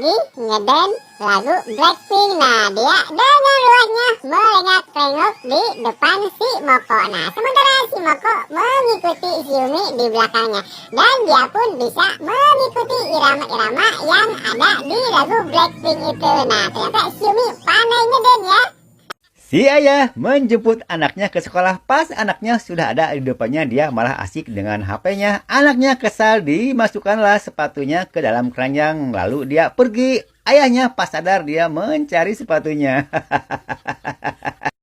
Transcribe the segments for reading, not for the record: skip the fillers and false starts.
lagi ngedance lagu Blackpink. Nah, dia dengan luarnya melengak-lengok di depan si Moko. Nah, sementara si Moko mengikuti Xiaomi di belakangnya. Dan dia pun bisa mengikuti irama-irama yang ada di lagu Blackpink itu. Nah, ternyata Xiaomi pandai ngedance ya. Si ayah menjemput anaknya ke sekolah, pas anaknya sudah ada di depannya, dia malah asik dengan HP-nya. Anaknya kesal, dimasukkanlah sepatunya ke dalam keranjang, lalu dia pergi. Ayahnya pas sadar, dia mencari sepatunya.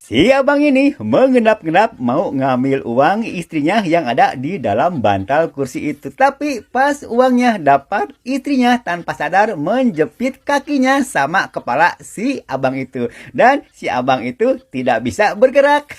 Si abang ini mengendap-endap mau ngambil uang istrinya yang ada di dalam bantal kursi itu. Tapi pas uangnya dapat, istrinya tanpa sadar menjepit kakinya sama kepala si abang itu. Dan si abang itu tidak bisa bergerak.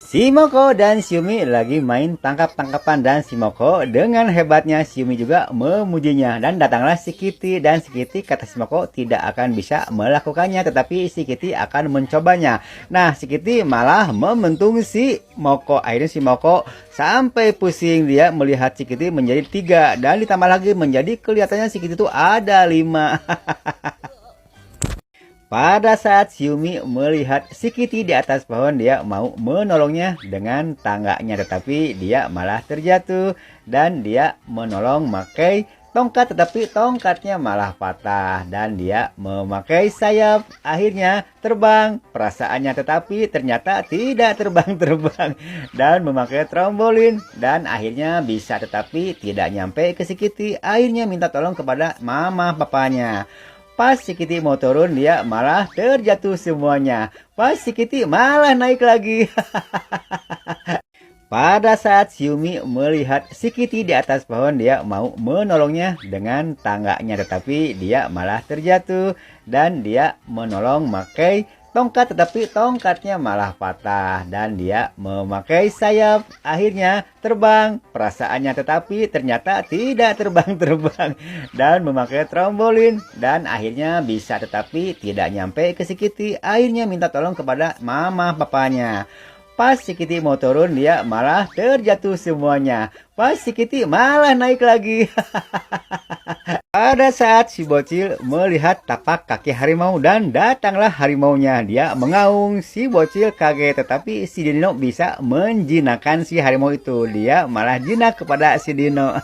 Si Moko dan Xiaomi lagi main tangkap-tangkapan, dan si Moko dengan hebatnya Xiaomi juga memujinya. Dan datanglah si Kitty, dan si Kitty kata si Moko tidak akan bisa melakukannya, tetapi si Kitty akan mencobanya. Nah, si Kitty malah membentung si Moko. Akhirnya si Moko sampai pusing, dia melihat si Kitty menjadi 3, dan ditambah lagi menjadi kelihatannya si Kitty itu ada 5. Pada saat Xiaomi melihat si Kitty di atas pohon, dia mau menolongnya dengan tangganya, tetapi dia malah terjatuh, dan dia menolong memakai tongkat, tetapi tongkatnya malah patah, dan dia memakai sayap, akhirnya terbang perasaannya, tetapi ternyata tidak terbang-terbang, dan memakai trampolin, dan akhirnya bisa tetapi tidak nyampe ke si Kitty. Akhirnya minta tolong kepada mama papanya. Pas si Kitty mau turun, dia malah terjatuh semuanya. Pas si Kitty malah naik lagi. Pada saat Xiaomi melihat si Kitty di atas pohon, dia mau menolongnya dengan tangganya, tetapi dia malah terjatuh, dan dia menolong memakai tongkat, tetapi tongkatnya malah patah, dan dia memakai sayap, akhirnya terbang perasaannya, tetapi ternyata tidak terbang-terbang, dan memakai trampolin, dan akhirnya bisa tetapi tidak nyampe ke si Kitty. Akhirnya minta tolong kepada mama papanya. Pas si Kitty mau turun, dia malah terjatuh semuanya. Pas si Kitty malah naik lagi. Pada saat si bocil melihat tapak kaki harimau, dan datanglah harimaunya. Dia mengaung, si bocil kaget, tetapi si Dino bisa menjinakkan si harimau itu. Dia malah jinak kepada si Dino.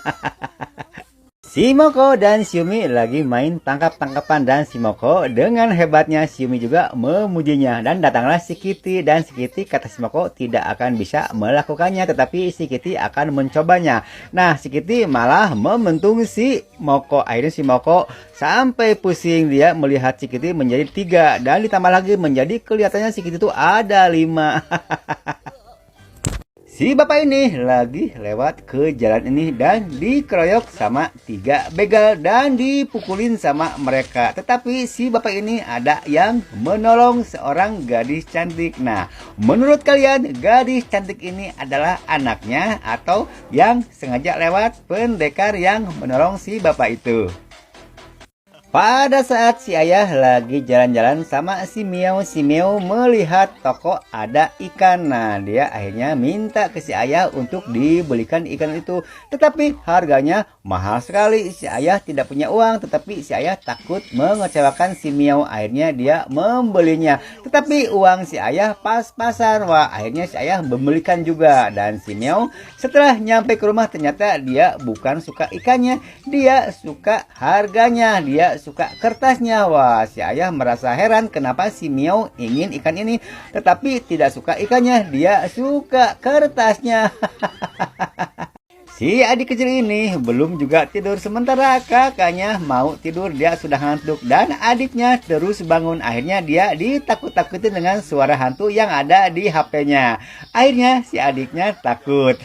Si Moko dan Xiaomi lagi main tangkap-tangkapan, dan si Moko dengan hebatnya Xiaomi juga memujinya. Dan datanglah si Kitty, dan si Kitty kata si Moko tidak akan bisa melakukannya, tetapi si Kitty akan mencobanya. Nah, si Kitty malah membentung si Moko. Akhirnya si Moko sampai pusing, dia melihat si Kitty menjadi 3, dan ditambah lagi menjadi kelihatannya si Kitty itu ada 5. Si bapak ini lagi lewat ke jalan ini, dan dikeroyok sama 3 begal, dan dipukulin sama mereka. Tetapi si bapak ini ada yang menolong seorang gadis cantik. Nah, menurut kalian gadis cantik ini adalah anaknya atau yang sengaja lewat pendekar yang menolong si bapak itu? Pada saat si ayah lagi jalan-jalan sama si Miao melihat toko ada ikan. Nah, dia akhirnya minta ke si ayah untuk dibelikan ikan itu. Tetapi harganya mahal sekali. Si ayah tidak punya uang, tetapi si ayah takut mengecewakan si Miao. Akhirnya dia membelinya. Tetapi uang si ayah pas-pasan. Wah, akhirnya si ayah membelikan juga. Dan si Miao setelah nyampe ke rumah, ternyata dia bukan suka ikannya, dia suka harganya, dia suka kertasnya. Wah, si ayah merasa heran kenapa si Miao ingin ikan ini tetapi tidak suka ikannya, dia suka kertasnya. Si adik kecil ini belum juga tidur, sementara kakaknya mau tidur, dia sudah ngantuk, dan adiknya terus bangun. Akhirnya dia ditakut-takutin dengan suara hantu yang ada di HP-nya. Akhirnya si adiknya takut.